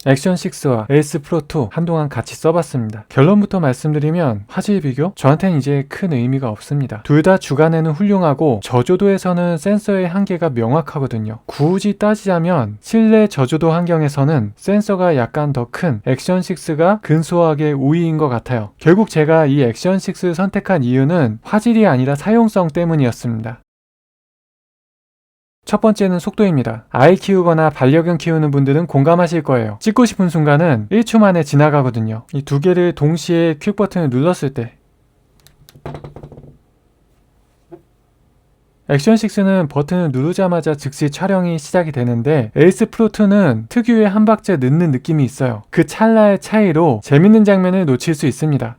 액션 6와 에이스 프로 2 한동안 같이 써봤습니다. 결론부터 말씀드리면 화질 비교? 저한테는 이제 큰 의미가 없습니다. 둘 다 주간에는 훌륭하고 저조도에서는 센서의 한계가 명확하거든요. 굳이 따지자면 실내 저조도 환경에서는 센서가 약간 더 큰 액션 6가 근소하게 우위인 것 같아요. 결국 제가 이 액션 6 선택한 이유는 화질이 아니라 사용성 때문이었습니다. 첫 번째는 속도입니다. 아이 키우거나 반려견 키우는 분들은 공감하실 거예요. 찍고 싶은 순간은 1초 만에 지나가거든요. 이 두 개를 동시에 퀵 버튼을 눌렀을 때 액션 6는 버튼을 누르자마자 즉시 촬영이 시작이 되는데 에이스 프로 2는 특유의 한 박자 늦는 느낌이 있어요. 그 찰나의 차이로 재밌는 장면을 놓칠 수 있습니다.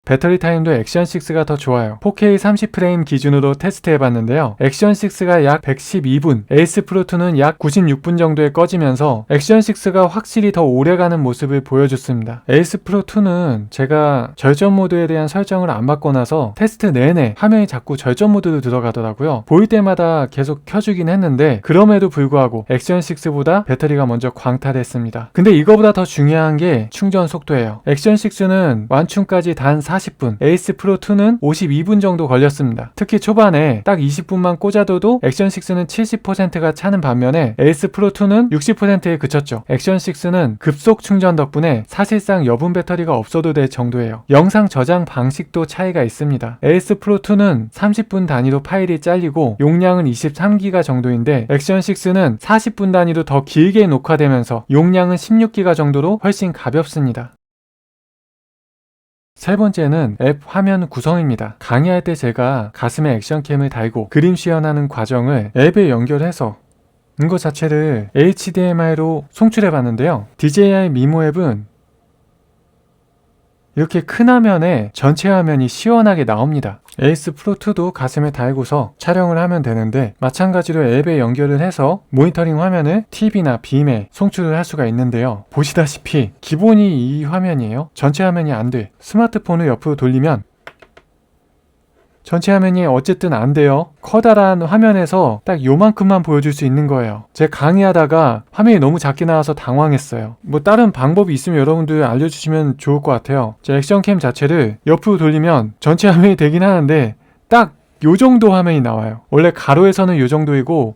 배터리 타임도 액션 6가 더 좋아요. 4K 30프레임 기준으로 테스트 해봤는데요. 액션 6가 약 112분, 에이스 프로 2는 약 96분 정도에 꺼지면서 액션 6가 확실히 더 오래가는 모습을 보여줬습니다. 에이스 프로 2는 제가 절전 모드에 대한 설정을 안 받고 나서 테스트 내내 화면이 자꾸 절전 모드로 들어가더라고요. 보일 때마다 계속 켜주긴 했는데 그럼에도 불구하고 액션 6보다 배터리가 먼저 광탈했습니다. 근데 이거보다 더 중요한 게 충전 속도예요. 액션 6는 완충까지 단 40분, 에이스 프로 2는 52분 정도 걸렸습니다. 특히 초반에 딱 20분만 꽂아둬도 액션 6는 70%가 차는 반면에 에이스 프로 2는 60%에 그쳤죠. 액션 6는 급속 충전 덕분에 사실상 여분 배터리가 없어도 될 정도예요. 영상 저장 방식도 차이가 있습니다. 에이스 프로 2는 30분 단위로 파일이 잘리고 용량은 23기가 정도인데 액션 6는 40분 단위로 더 길게 녹화되면서 용량은 16기가 정도로 훨씬 가볍습니다. 세 번째는 앱 화면 구성입니다. 강의할 때 제가 가슴에 액션캠을 달고 그림 시연하는 과정을 앱에 연결해서 이거 자체를 HDMI로 송출해봤는데요. DJI 미모 앱은 이렇게 큰 화면에 전체 화면이 시원하게 나옵니다. 에이스 프로 2도 가슴에 달고서 촬영을 하면 되는데 마찬가지로 앱에 연결을 해서 모니터링 화면을 TV나 빔에 송출을 할 수가 있는데요. 보시다시피 기본이 이 화면이에요. 전체 화면이 안 돼. 스마트폰을 옆으로 돌리면 전체 화면이 어쨌든 안 돼요. 커다란 화면에서 딱 요만큼만 보여줄 수 있는 거예요. 제가 강의하다가 화면이 너무 작게 나와서 당황했어요. 뭐 다른 방법이 있으면 여러분들 알려주시면 좋을 것 같아요. 제 액션캠 자체를 옆으로 돌리면 전체 화면이 되긴 하는데 딱 요 정도 화면이 나와요. 원래 가로에서는 요 정도이고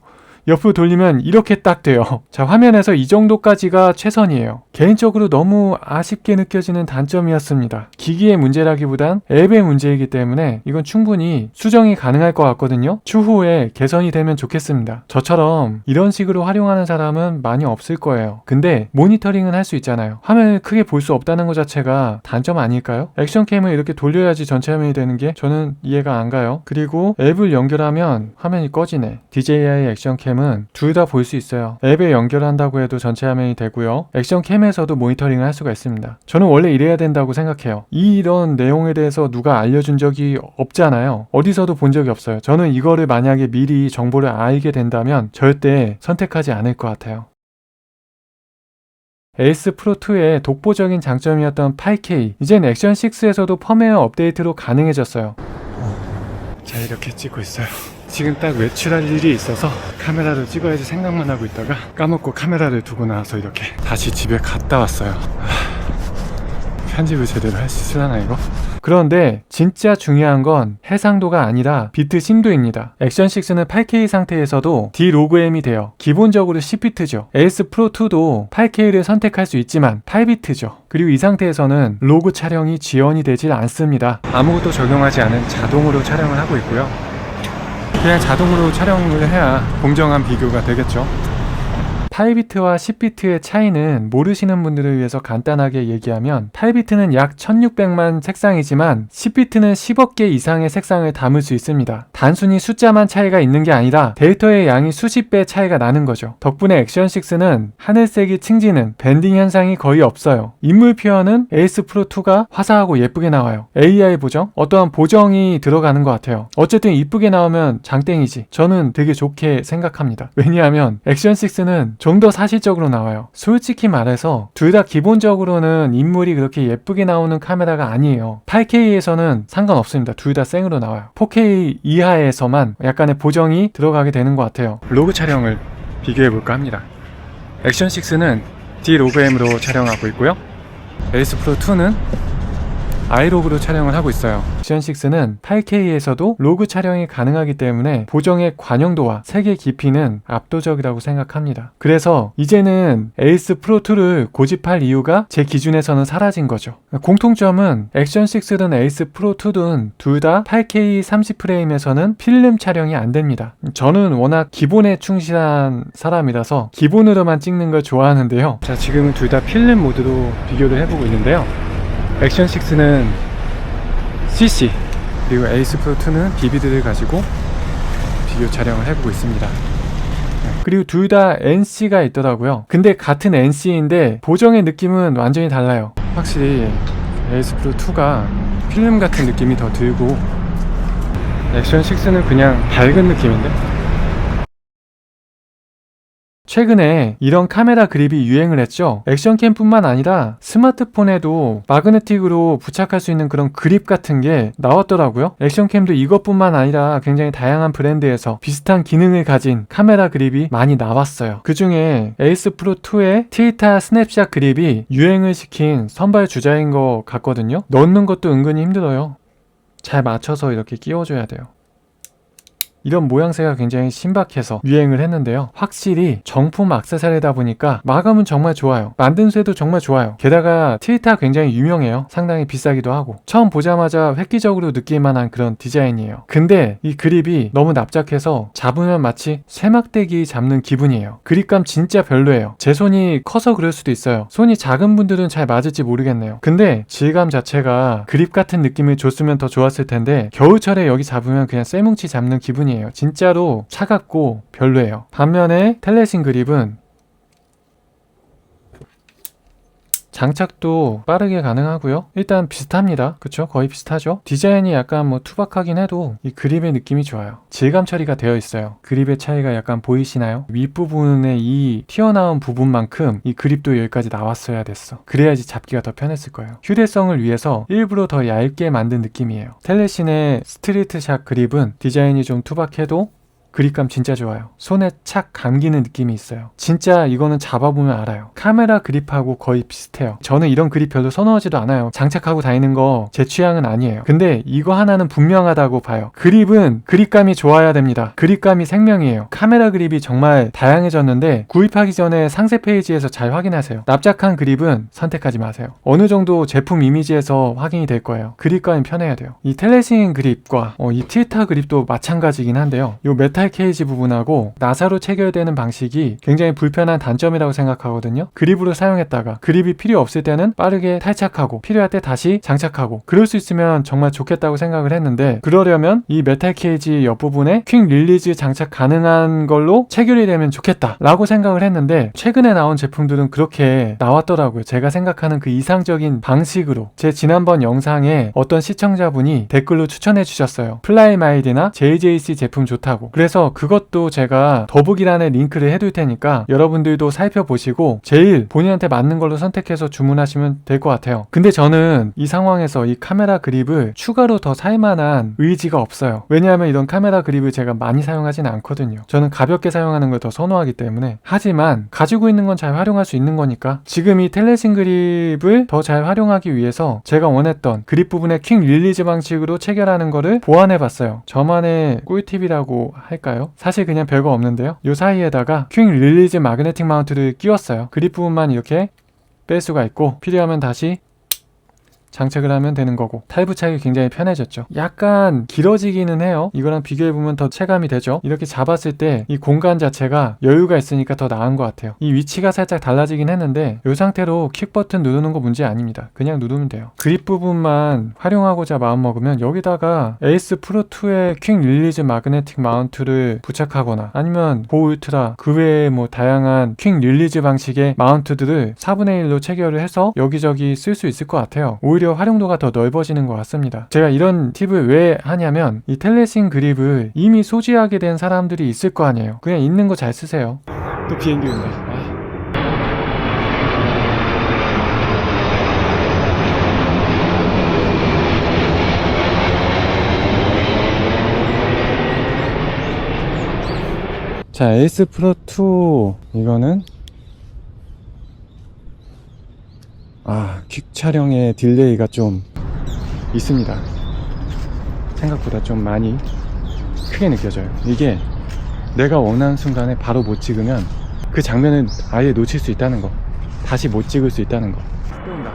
옆으로 돌리면 이렇게 딱 돼요. 자, 화면에서 이 정도까지가 최선이에요. 개인적으로 너무 아쉽게 느껴지는 단점이었습니다. 기기의 문제라기보단 앱의 문제이기 때문에 이건 충분히 수정이 가능할 것 같거든요. 추후에 개선이 되면 좋겠습니다. 저처럼 이런 식으로 활용하는 사람은 많이 없을 거예요. 근데 모니터링은 할 수 있잖아요. 화면을 크게 볼 수 없다는 것 자체가 단점 아닐까요? 액션캠을 이렇게 돌려야지 전체 화면이 되는 게 저는 이해가 안 가요. 그리고 앱을 연결하면 화면이 꺼지네. DJI 액션캠 둘 다 볼 수 있어요. 앱에 연결한다고 해도 전체 화면이 되고요. 액션캠에서도 모니터링을 할 수가 있습니다. 저는 원래 이래야 된다고 생각해요. 이런 내용에 대해서 누가 알려준 적이 없잖아요. 어디서도 본 적이 없어요. 저는 이거를 만약에 미리 정보를 알게 된다면 절대 선택하지 않을 것 같아요. 에이스 프로 2의 독보적인 장점이었던 8K, 이젠 액션 6에서도 펌웨어 업데이트로 가능해졌어요. 자, 이렇게 찍고 있어요. 지금 딱 외출할 일이 있어서 카메라를 찍어야지 생각만 하고 있다가 까먹고 카메라를 두고 나와서 이렇게 다시 집에 갔다 왔어요. 편집을 제대로 할 수 있으려나 이거? 그런데 진짜 중요한 건 해상도가 아니라 비트 심도입니다. 액션 6는 8K 상태에서도 D-Log-M이 돼요. 기본적으로 10비트죠. 에이스 프로 2도 8K를 선택할 수 있지만 8비트죠. 그리고 이 상태에서는 로그 촬영이 지원이 되질 않습니다. 아무것도 적용하지 않은 자동으로 촬영을 하고 있고요. 그냥 자동으로 촬영을 해야 공정한 비교가 되겠죠. 8비트와 10비트의 차이는 모르시는 분들을 위해서 간단하게 얘기하면 8비트는 약 1600만 색상이지만 10비트는 10억 개 이상의 색상을 담을 수 있습니다. 단순히 숫자만 차이가 있는 게 아니라 데이터의 양이 수십 배 차이가 나는 거죠. 덕분에 액션 6는 하늘색이 층지는 밴딩 현상이 거의 없어요. 인물 표현은 에이스 프로 2가 화사하고 예쁘게 나와요. AI 보정? 어떠한 보정이 들어가는 것 같아요. 어쨌든 이쁘게 나오면 장땡이지. 저는 되게 좋게 생각합니다. 왜냐하면 액션 6는 좀 더 사실적으로 나와요. 솔직히 말해서 둘 다 기본적으로는 인물이 그렇게 예쁘게 나오는 카메라가 아니에요. 8K에서는 상관없습니다. 둘 다 생으로 나와요. 4K 이하에서만 약간의 보정이 들어가게 되는 것 같아요. 로그 촬영을 비교해볼까 합니다. 액션6는 D-로그M으로 촬영하고 있고요. 에이스 프로 2는 아이로그로 촬영을 하고 있어요. 액션6는 8K에서도 로그 촬영이 가능하기 때문에 보정의 관용도와 색의 깊이는 압도적이라고 생각합니다. 그래서 이제는 에이스 프로 2를 고집할 이유가 제 기준에서는 사라진 거죠. 공통점은 액션6든 에이스 프로 2든 둘 다 8K 30프레임에서는 필름 촬영이 안 됩니다. 저는 워낙 기본에 충실한 사람이라서 기본으로만 찍는 걸 좋아하는데요. 자, 지금은 둘 다 필름 모드로 비교를 해보고 있는데요. 액션6는 CC 그리고 에이스 프로 2는 비비드를 가지고 비교 촬영을 해보고 있습니다. 그리고 둘 다 NC가 있더라고요. 근데 같은 NC인데 보정의 느낌은 완전히 달라요. 확실히 에이스 프로 2가 필름 같은 느낌이 더 들고 액션6는 그냥 밝은 느낌인데, 최근에 이런 카메라 그립이 유행을 했죠. 액션캠뿐만 아니라 스마트폰에도 마그네틱으로 부착할 수 있는 그런 그립 같은 게 나왔더라고요. 액션캠도 이것뿐만 아니라 굉장히 다양한 브랜드에서 비슷한 기능을 가진 카메라 그립이 많이 나왔어요. 그 중에 에이스 프로 2의 틸타 스냅샷 그립이 유행을 시킨 선발 주자인 것 같거든요. 넣는 것도 은근히 힘들어요. 잘 맞춰서 이렇게 끼워줘야 돼요. 이런 모양새가 굉장히 신박해서 유행을 했는데요. 확실히 정품 액세서리다 보니까 마감은 정말 좋아요. 만듦새도 정말 좋아요. 게다가 틸타 굉장히 유명해요. 상당히 비싸기도 하고 처음 보자마자 획기적으로 느낄 만한 그런 디자인이에요. 근데 이 그립이 너무 납작해서 잡으면 마치 쇠막대기 잡는 기분이에요. 그립감 진짜 별로예요. 제 손이 커서 그럴 수도 있어요. 손이 작은 분들은 잘 맞을지 모르겠네요. 근데 질감 자체가 그립 같은 느낌을 줬으면 더 좋았을 텐데 겨울철에 여기 잡으면 그냥 쇠뭉치 잡는 기분이에요. 진짜로 차갑고 별로예요. 반면에 텔레신 그립은 장착도 빠르게 가능하고요. 일단 비슷합니다. 그쵸? 거의 비슷하죠? 디자인이 약간 뭐 투박하긴 해도 이 그립의 느낌이 좋아요. 질감 처리가 되어 있어요. 그립의 차이가 약간 보이시나요? 윗부분의 이 튀어나온 부분만큼 이 그립도 여기까지 나왔어야 됐어. 그래야지 잡기가 더 편했을 거예요. 휴대성을 위해서 일부러 더 얇게 만든 느낌이에요. 텔레신의 스트리트샷 그립은 디자인이 좀 투박해도 그립감 진짜 좋아요. 손에 착 감기는 느낌이 있어요. 진짜 이거는 잡아보면 알아요. 카메라 그립하고 거의 비슷해요. 저는 이런 그립 별로 선호하지도 않아요. 장착하고 다니는 거 제 취향은 아니에요. 근데 이거 하나는 분명하다고 봐요. 그립은 그립감이 좋아야 됩니다. 그립감이 생명이에요. 카메라 그립이 정말 다양해졌는데 구입하기 전에 상세 페이지에서 잘 확인하세요. 납작한 그립은 선택하지 마세요. 어느 정도 제품 이미지에서 확인이 될 거예요. 그립감이 편해야 돼요. 이 텔레신 그립과 이 틸타 그립도 마찬가지긴 한데요. 이 메탈 케이지 부분하고 나사로 체결되는 방식이 굉장히 불편한 단점이라고 생각하거든요. 그립으로 사용했다가 그립이 필요 없을 때는 빠르게 탈착하고 필요할 때 다시 장착하고 그럴 수 있으면 정말 좋겠다고 생각을 했는데, 그러려면 이 메탈 케이지 옆부분에 퀵 릴리즈 장착 가능한 걸로 체결이 되면 좋겠다 라고 생각을 했는데, 최근에 나온 제품들은 그렇게 나왔더라고요. 제가 생각하는 그 이상적인 방식으로. 제 지난번 영상에 어떤 시청자분이 댓글로 추천해 주셨어요. 플라이마일이나 JJC 제품 좋다고. 그래서 그것도 제가 더보기란에 링크를 해둘 테니까 여러분들도 살펴보시고 제일 본인한테 맞는 걸로 선택해서 주문하시면 될 것 같아요. 근데 저는 이 상황에서 이 카메라 그립을 추가로 더 살만한 의지가 없어요. 왜냐하면 이런 카메라 그립을 제가 많이 사용하지는 않거든요. 저는 가볍게 사용하는 걸 더 선호하기 때문에. 하지만 가지고 있는 건 잘 활용할 수 있는 거니까 지금 이 텔레신 그립을 더 잘 활용하기 위해서 제가 원했던 그립 부분에 퀵 릴리즈 방식으로 체결하는 거를 보완해봤어요. 저만의 꿀팁이라고 할까요? 사실 그냥 별거 없는데요. 이 사이에다가 퀵 릴리즈 마그네틱 마운트를 끼웠어요. 그립 부분만 이렇게 뺄 수가 있고 필요하면 다시 장착을 하면 되는 거고 탈부착이 굉장히 편해졌죠. 약간 길어지기는 해요. 이거랑 비교해보면 더 체감이 되죠. 이렇게 잡았을 때 이 공간 자체가 여유가 있으니까 더 나은 것 같아요. 이 위치가 살짝 달라지긴 했는데 이 상태로 킥 버튼 누르는 거 문제 아닙니다. 그냥 누르면 돼요. 그립 부분만 활용하고자 마음먹으면 여기다가 에이스 프로 2의 퀵 릴리즈 마그네틱 마운트를 부착하거나 아니면 고 울트라 그 외에 뭐 다양한 퀵 릴리즈 방식의 마운트들을 4분의 1로 체결을 해서 여기저기 쓸 수 있을 것 같아요. 오히려 활용도가 더 넓어지는 것 같습니다. 제가 이런 팁을 왜 하냐면 이 텔레신 그립을 이미 소지하게 된 사람들이 있을 거 아니에요. 그냥 있는 거 잘 쓰세요. 또 비행기 온다. 자, 에이스 프로 2 이거는 퀵 촬영의 딜레이가 좀 있습니다. 생각보다 좀 많이 크게 느껴져요. 이게 내가 원하는 순간에 바로 못 찍으면 그 장면을 아예 놓칠 수 있다는 거, 다시 못 찍을 수 있다는 거. 또 온다.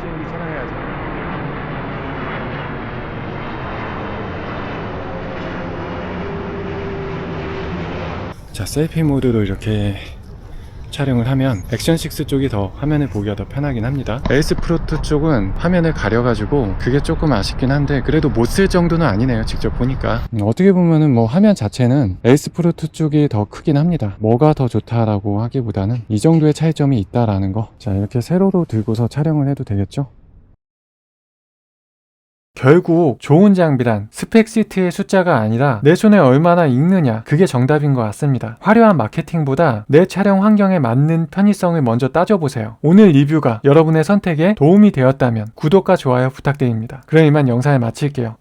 비행기 촬영해야지. 자, 셀피 모드로 이렇게 촬영을 하면 액션6 쪽이 더 화면을 보기가 더 편하긴 합니다. 에이스 프로2 쪽은 화면을 가려가지고 그게 조금 아쉽긴 한데 그래도 못 쓸 정도는 아니네요. 직접 보니까 어떻게 보면은 뭐 화면 자체는 에이스 프로2 쪽이 더 크긴 합니다. 뭐가 더 좋다라고 하기보다는 이 정도의 차이점이 있다라는 거. 자, 이렇게 세로로 들고서 촬영을 해도 되겠죠? 결국 좋은 장비란 스펙 시트의 숫자가 아니라 내 손에 얼마나 익느냐, 그게 정답인 것 같습니다. 화려한 마케팅보다 내 촬영 환경에 맞는 편의성을 먼저 따져보세요. 오늘 리뷰가 여러분의 선택에 도움이 되었다면 구독과 좋아요 부탁드립니다. 그럼 이만 영상을 마칠게요.